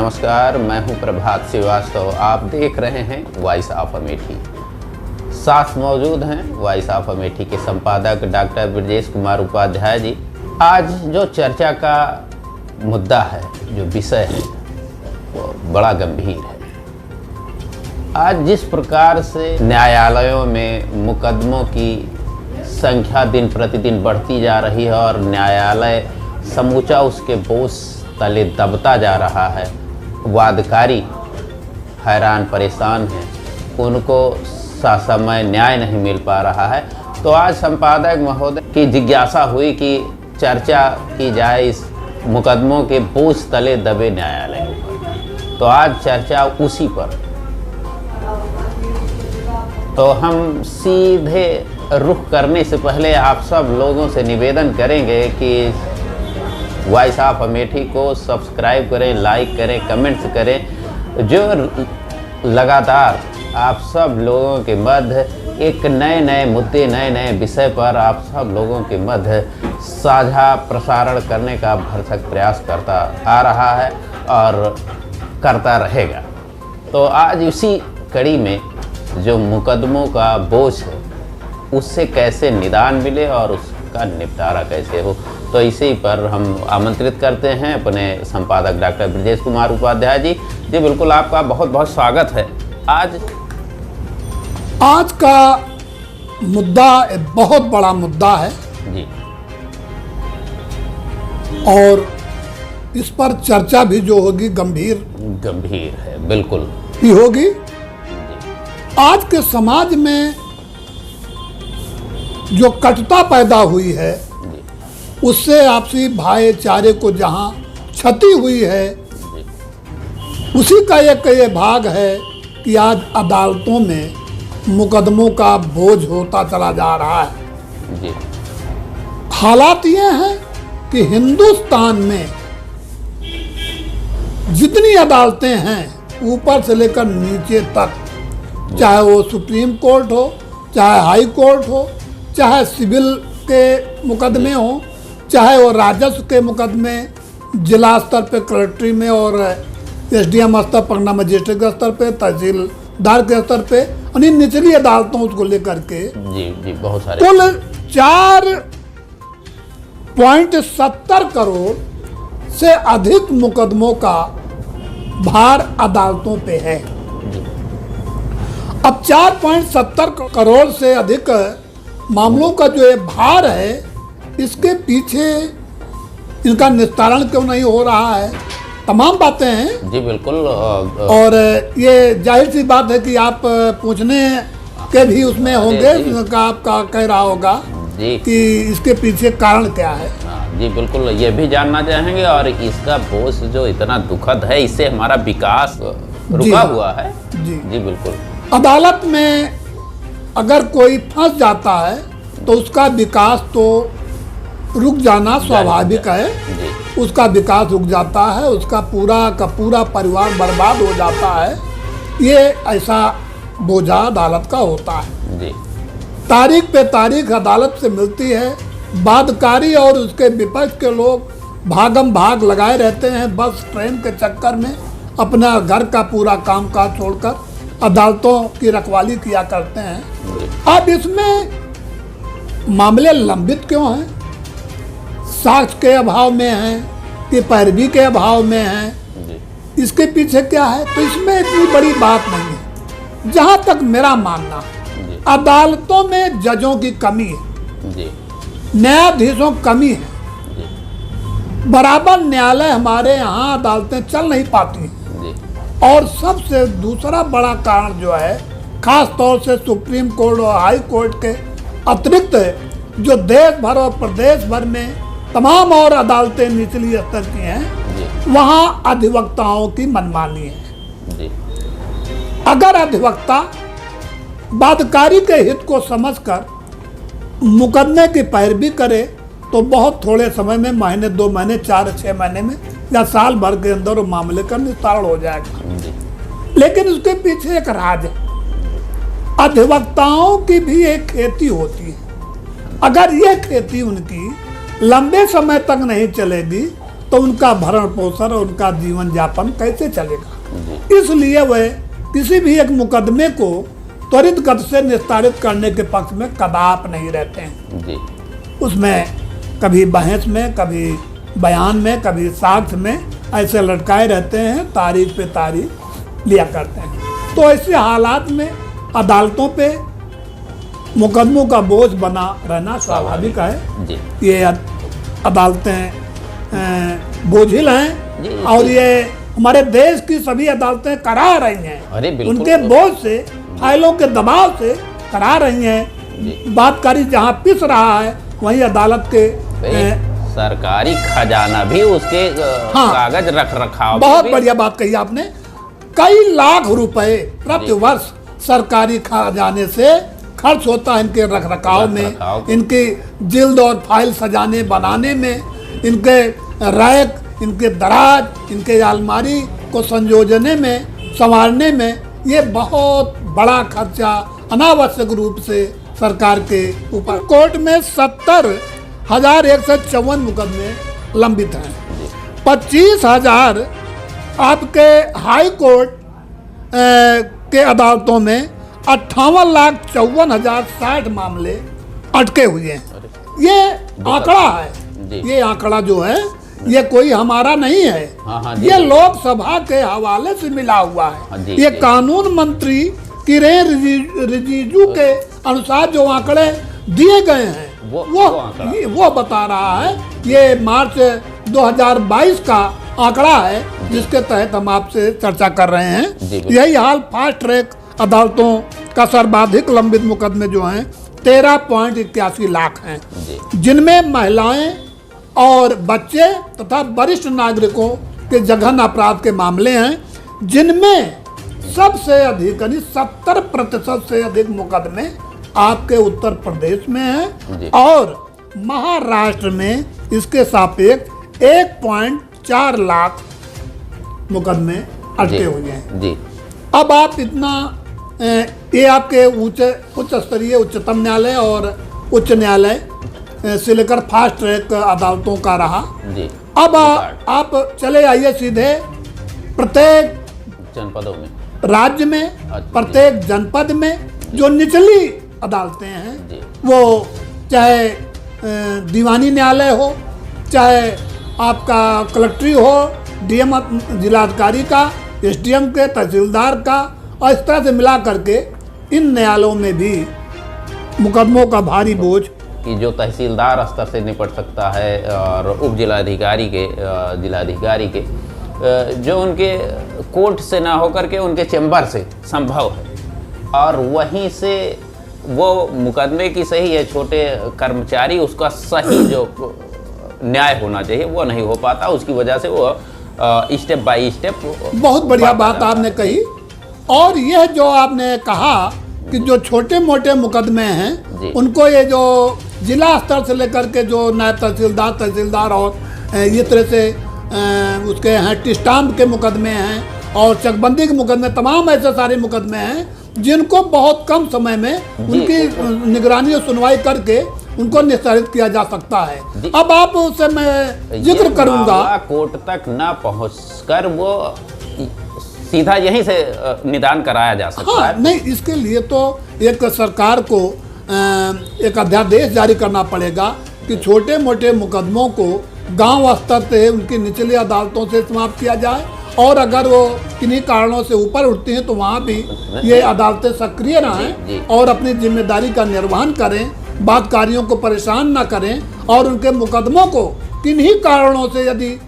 नमस्कार, मैं हूं प्रभात श्रीवास्तव। आप देख रहे हैं वॉइस ऑफ अमेठी। साथ मौजूद हैं वॉइस ऑफ अमेठी के संपादक डॉक्टर ब्रजेश कुमार उपाध्याय जी। आज जो चर्चा का मुद्दा है, जो विषय है, वो बड़ा गंभीर है। आज जिस प्रकार से न्यायालयों में मुकदमों की संख्या दिन प्रतिदिन बढ़ती जा रही है और न्यायालय समूचा उसके बोझ तले दबता जा रहा है, वादकारी हैरान परेशान हैं, उनको ससमय न्याय नहीं मिल पा रहा है। तो आज संपादक महोदय की जिज्ञासा हुई कि चर्चा की जाए इस मुकदमों के बोझ तले दबे न्यायालयों पर। तो आज चर्चा उसी पर। तो हम सीधे रुख करने से पहले आप सब लोगों से निवेदन करेंगे कि वॉइस ऑफ अमेठी को सब्सक्राइब करें, लाइक करें, कमेंट्स करें। जो लगातार आप सब लोगों के मध्य एक नए मुद्दे, नए विषय पर आप सब लोगों के मध्य साझा प्रसारण करने का भरसक प्रयास करता आ रहा है और करता रहेगा। तो आज इसी कड़ी में जो मुकदमों का बोझ है, उससे कैसे निदान मिले और उसका निपटारा कैसे हो, तो इसी पर हम आमंत्रित करते हैं अपने संपादक डॉक्टर ब्रजेश कुमार उपाध्याय जी। जी बिल्कुल, आपका बहुत बहुत स्वागत है। आज का मुद्दा एक बहुत बड़ा मुद्दा है जी, और इस पर चर्चा भी जो होगी गंभीर है, बिल्कुल ही होगी। आज के समाज में जो कटुता पैदा हुई है, उससे आपसी भाईचारे को जहां क्षति हुई है, उसी का एक भाग है कि आज अदालतों में मुकदमों का बोझ होता चला जा रहा है जी। हालात ये हैं कि हिंदुस्तान में जितनी अदालतें हैं, ऊपर से लेकर नीचे तक, चाहे वो सुप्रीम कोर्ट हो, चाहे हाई कोर्ट हो, चाहे सिविल के मुकदमे हो, चाहे वो राजस्व के मुकदमे जिला स्तर पे कलेक्ट्री में और एसडीएम स्तर, पटना मजिस्ट्रेट के स्तर पे, तहसीलदार के स्तर पे, और निचली अदालतों उसको लेकर के जी बहुत सारे कुल 4.70 करोड़ से अधिक मुकदमों का भार अदालतों पे है। अब 4.70 करोड़ से अधिक मामलों का जो ये भार है, इसके पीछे इनका निस्तारण क्यों नहीं हो रहा है, तमाम बातें हैं जी बिल्कुल। और ये जाहिर सी बात है कि आप पूछने के भी उसमें होंगे, आपका कह रहा होगा जी कि इसके पीछे कारण क्या है। जी बिल्कुल, ये भी जानना चाहेंगे। और इसका बोझ जो इतना दुखद है, इससे हमारा विकास रुका हुआ है। जी बिल्कुल। अदालत में अगर कोई फंस जाता है तो उसका विकास तो रुक जाना स्वाभाविक है, उसका विकास रुक जाता है, उसका पूरा का पूरा परिवार बर्बाद हो जाता है। ये ऐसा बोझा अदालत का होता है जी। तारीख पे तारीख अदालत से मिलती है, वादकारी और उसके विपक्ष के लोग भागम भाग लगाए रहते हैं, बस ट्रेन के चक्कर में अपना घर का पूरा कामकाज छोड़कर अदालतों की रखवाली किया करते हैं। अब इसमें मामले लंबित क्यों हैं? साक्ष्य के अभाव में हैं कि पैरवी के अभाव में हैं? इसके पीछे क्या है? तो इसमें इतनी बड़ी बात नहीं है। जहां तक मेरा मानना, अदालतों में जजों की कमी है, न्यायाधीशों की कमी है, बराबर न्यायालय हमारे यहाँ अदालतें चल नहीं पाती। और सबसे दूसरा बड़ा कारण जो है, खास तौर से सुप्रीम कोर्ट और हाई कोर्ट के अतिरिक्त जो देश भर और प्रदेश भर में तमाम और अदालतें निचली स्तर की हैं, वहाँ अधिवक्ताओं की मनमानी है। अगर अधिवक्ता वादकारी के हित को समझकर मुकदमे की पैरवी करे तो बहुत थोड़े समय में, महीने 2 महीने, 4-6 महीने में या साल भर के अंदर वो मामले का निस्तारण हो जाएगा। लेकिन उसके पीछे एक राज है। अधिवक्ताओं की भी एक खेती होती है। अगर ये खेती उनकी लंबे समय तक नहीं चलेगी तो उनका भरण पोषण और उनका जीवन यापन कैसे चलेगा। जी इसलिए वह किसी भी एक मुकदमे को त्वरित गति से निस्तारित करने के पक्ष में कदाप नहीं रहते हैं। जी उसमें कभी बहस में, कभी बयान में, कभी साक्ष्य में ऐसे लटकाए रहते हैं, तारीख पे तारीख लिया करते हैं। तो ऐसे हालात में अदालतों पे मुकदमों का बोझ बना रहना स्वाभाविक है। जी ये अदालतें बोझिल जी, हैं और ये हमारे देश की सभी अदालतें करा रही हैं। अरे बिल्कुल। उनके बोझ से, फाइलों के दबाव से करा रही हैं। बातकारी जहाँ पिस रहा है वहीं अदालत के सरकारी खजाना भी उसके हाँ, कागज रख रखाव बहुत बढ़िया बात कही आपने। कई लाख रुपए प्रति वर्ष सरकारी खजाने से खर्च होता है इनके रख रखाव में, इनकी जिल्द और फाइल सजाने बनाने में, इनके रैक, इनके दराज, इनके अलमारी को संयोजने में, संवारने में। ये बहुत बड़ा खर्चा अनावश्यक रूप से सरकार के ऊपर। कोर्ट में 70,154 मुकदमे लंबित हैं। 25,000 आपके हाई कोर्ट के अदालतों में 58,54,060 मामले अटके हुए हैं। ये आंकड़ा है। ये आंकड़ा जो है ये कोई हमारा नहीं है। हाँ, ये लोकसभा के हवाले से मिला हुआ है। ये कानून मंत्री किरेन रिजिजू के अनुसार जो आंकड़े दिए गए हैं वो बता रहा है। ये मार्च 2022 का आंकड़ा है जिसके तहत हम आपसे चर्चा कर रहे हैं। यही हाल फास्ट ट्रैक अदालतों का सर्वाधिक लंबित मुकदमे जो हैं 13.81 लाख हैं, जिनमें महिलाएं और बच्चे तथा वरिष्ठ नागरिकों के जघन्य अपराध के मामले हैं, जिनमें सबसे अधिक यानी 70% से अधिक मुकदमे आपके उत्तर प्रदेश में हैं और महाराष्ट्र में इसके सापेक्ष 1.4 लाख मुकदमे अटके हुए हैं। जी। अब आप इतना ये आपके उच्च स्तरीय उच्चतम न्यायालय और उच्च न्यायालय से लेकर फास्ट ट्रैक अदालतों का रहा। जी। अब आप चले आइए सीधे प्रत्येक जनपदों में, राज्य में, प्रत्येक जनपद में जो निचली अदालतें हैं, वो चाहे दीवानी न्यायालय हो, चाहे आपका कलेक्ट्री हो, डीएम जिलाधिकारी का, एसडीएम के, तहसीलदार का, और इस तरह से मिला करके इन न्यायालयों में भी मुकदमों का भारी बोझ कि जो तहसीलदार स्तर से निपट सकता है और उप जिलाधिकारी के जो उनके कोर्ट से ना होकर के उनके चैम्बर से संभव है, और वहीं से वो मुकदमे की सही है छोटे कर्मचारी उसका सही जो न्याय होना चाहिए वो नहीं हो पाता। उसकी वजह से वो स्टेप बाय स्टेप। बहुत बढ़िया बात आपने कही। और यह जो आपने कहा कि जो छोटे मोटे मुकदमे हैं उनको ये जो जिला स्तर से लेकर के जो नायब तहसीलदार और ये तरह से उसके हैं टिस्टाम्प के मुकदमे हैं और चकबंदी के मुकदमे, तमाम ऐसे सारे मुकदमे हैं जिनको बहुत कम समय में उनकी निगरानी और सुनवाई करके उनको निस्तारित किया जा सकता है। अब आप उससे मैं जिक्र करूंगा, कोर्ट तक न पहुंचकर वो सीधा यहीं से निदान कराया जा सकता है। नहीं, इसके लिए तो एक सरकार को एक अध्यादेश जारी करना पड़ेगा कि छोटे मोटे मुकदमों को गांव स्तर से उनकी निचली अदालतों से समाप्त किया जाए, और अगर वो किन्हीं कारणों से ऊपर उठती हैं तो वहाँ भी ये अदालतें सक्रिय रहें और अपनी जिम्मेदारी का निर्वहन करें, बातकारियों को परेशान ना करें, और उनके मुकदमों को किन्हीं कारणों से यदि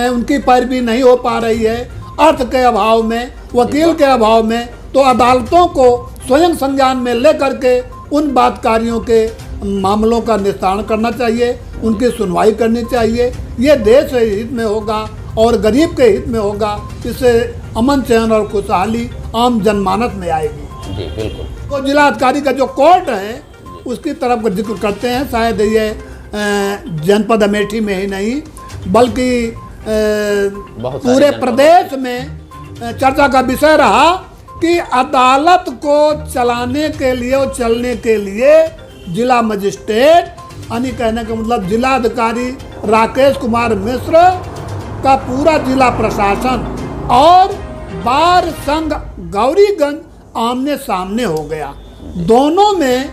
उनकी पैरवी नहीं हो पा रही है, अर्थ के अभाव में, वकील के अभाव में, तो अदालतों को स्वयं संज्ञान में ले करके उन बातकारियों के मामलों का निस्तारण करना चाहिए, उनकी सुनवाई करनी चाहिए। ये देश के हित में होगा और गरीब के हित में होगा। इससे अमन चैन और खुशहाली आम जनमानस में आएगी। जी बिल्कुल। तो जिलाधिकारी का जो कोर्ट है उसकी तरफ का जिक्र करते हैं। शायद ये जनपद अमेठी में ही नहीं बल्कि पूरे प्रदेश में चर्चा का विषय रहा कि अदालत को चलाने के लिए और चलने के लिए जिला मजिस्ट्रेट यानी कहने का मतलब जिलाधिकारी राकेश कुमार मिश्र का पूरा जिला प्रशासन और बार संघ गौरीगंज आमने सामने हो गया। दोनों में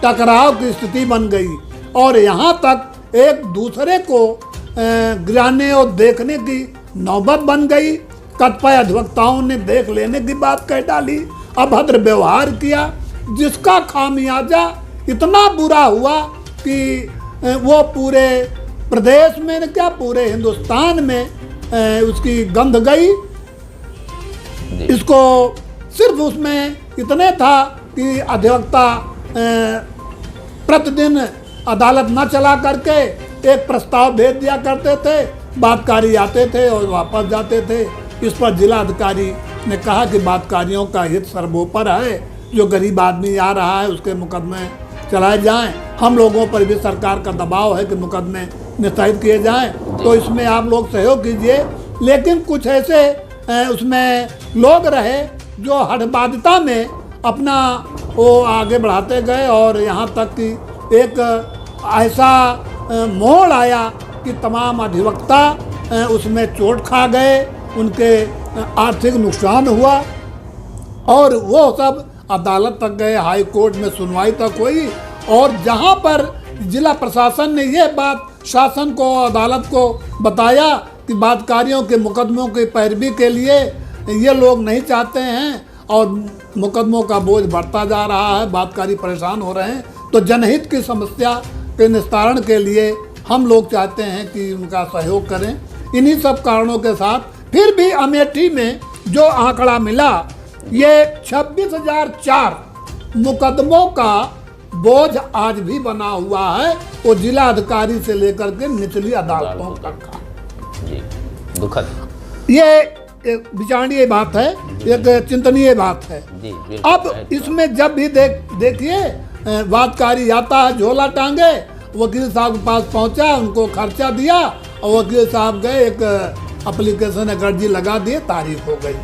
टकराव की स्थिति बन गई और यहाँ तक एक दूसरे को गिराने और देखने की नौबत बन गई। कतिपय अधिवक्ताओं ने देख लेने की बात कह डाली, अभद्र व्यवहार किया, जिसका खामियाजा इतना बुरा हुआ कि वो पूरे प्रदेश में क्या पूरे हिंदुस्तान में उसकी गंध गई। इसको सिर्फ उसमें इतने था कि अधिवक्ता प्रतिदिन अदालत न चला करके एक प्रस्ताव भेज दिया करते थे, बातकारी आते थे और वापस जाते थे। इस पर जिला अधिकारी ने कहा कि बातकारियों का हित सर्वोपरि है, जो गरीब आदमी आ रहा है उसके मुकदमे चलाए जाएं। हम लोगों पर भी सरकार का दबाव है कि मुकदमे निस्तारित किए जाएं, तो इसमें आप लोग सहयोग कीजिए। लेकिन कुछ ऐसे उसमें लोग रहे जो हठबाध्यता में अपना वो आगे बढ़ाते गए और यहाँ तक कि एक ऐसा मोड़ आया कि तमाम अधिवक्ता उसमें चोट खा गए, उनके आर्थिक नुकसान हुआ और वो सब अदालत तक गए, हाई कोर्ट में सुनवाई तक हुई। और जहाँ पर जिला प्रशासन ने ये बात शासन को, अदालत को बताया कि बातकारियों के मुकदमों की पैरवी के लिए ये लोग नहीं चाहते हैं और मुकदमों का बोझ बढ़ता जा रहा है, बातकारी परेशान हो रहे हैं, तो जनहित की समस्या के निस्तारण के लिए हम लोग चाहते हैं कि उनका सहयोग करें। इन्हीं सब कारणों के साथ फिर भी अमेठी में जो आंकड़ा मिला, ये 26,004 मुकदमों का बोझ आज भी बना हुआ है, वो जिला अधिकारी से लेकर के निचली अदालतों तक का। जी, दुखद ये एक विचारणीय बात है, एक चिंतनीय बात है। जी, अब इसमें जब भी देखिए बातकारी आता है झोला टांगे, वकील साहब के पास पहुंचा, उनको खर्चा दिया और वकील साहब गए, एक एप्लीकेशन एक अर्जी लगा दिए, तारीख हो गई।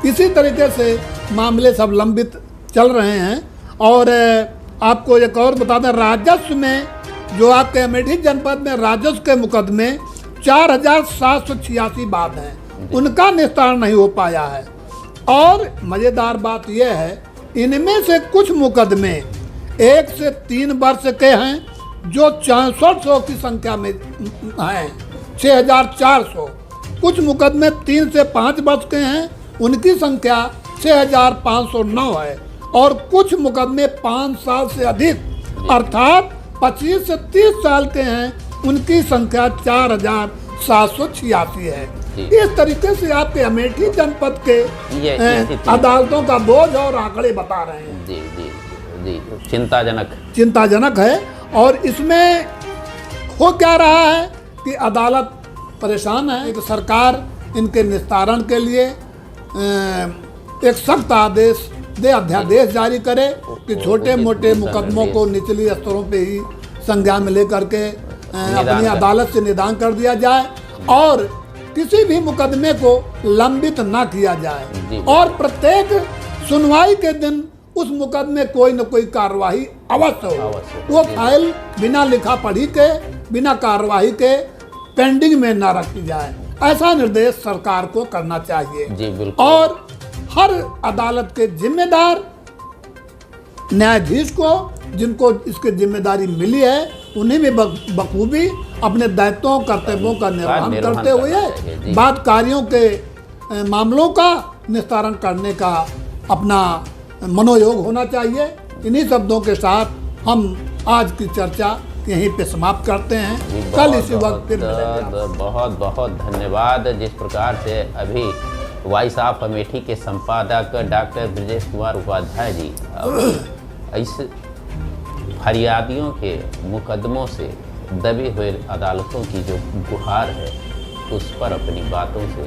इसी तरीके से मामले सब लंबित चल रहे हैं। और आपको एक और बता दें, राजस्व में जो आपके अमेठी जनपद में राजस्व के मुकदमे 4,786 बाद हैं, उनका निस्तारण नहीं हो पाया है। और मज़ेदार बात यह है, इनमें से कुछ मुकदमे 1 से 3 वर्ष के हैं, जो 6400 की संख्या में हैं, 6,400। कुछ मुकदमे 3 से 5 वर्ष के हैं, उनकी संख्या 6,509 है। और कुछ मुकदमे 5 साल से अधिक अर्थात 25 से 30 साल के हैं, उनकी संख्या 4,786 है। इस तरीके से आपके अमेठी जनपद के अदालतों का बोझ और आंकड़े बता रहे हैं। जी जी जी, चिंताजनक है। और इसमें हो क्या रहा है कि अदालत परेशान है कि सरकार इनके निस्तारण के लिए एक सख्त आदेश दे, अध्यादेश जारी करे कि छोटे मोटे मुकदमों को निचली स्तरों पे ही संज्ञान में लेकर के अपनी अदालत से निदान कर दिया जाए और किसी भी मुकदमे को लंबित ना किया जाए। और प्रत्येक सुनवाई के दिन उस मुकदमे कोई न कोई कार्रवाई अवश्य हो। वो फाइल बिना लिखा पढ़ी के, बिना कार्रवाई के पेंडिंग में ना रखी जाए, ऐसा निर्देश सरकार को करना चाहिए। जी बिल्कुल। और हर अदालत के जिम्मेदार न्यायाधीश को, जिनको इसकी जिम्मेदारी मिली है, उन्हें भी बखूबी अपने दायित्वों, कर्तव्यों का निर्वहन करते हुए बातकारियों के मामलों का निस्तारण करने का अपना मनोयोग होना चाहिए। इन्हीं शब्दों के साथ हम आज की चर्चा यहीं पे समाप्त करते हैं। कल इसी वक्त फिर बहुत बहुत धन्यवाद। जिस प्रकार से अभी वॉइस ऑफ अमेठी के संपादक डॉक्टर ब्रजेश कुमार उपाध्याय जी इस फरियादियों के मुकदमों से दबे हुए अदालतों की जो गुहार है, उस पर अपनी बातों से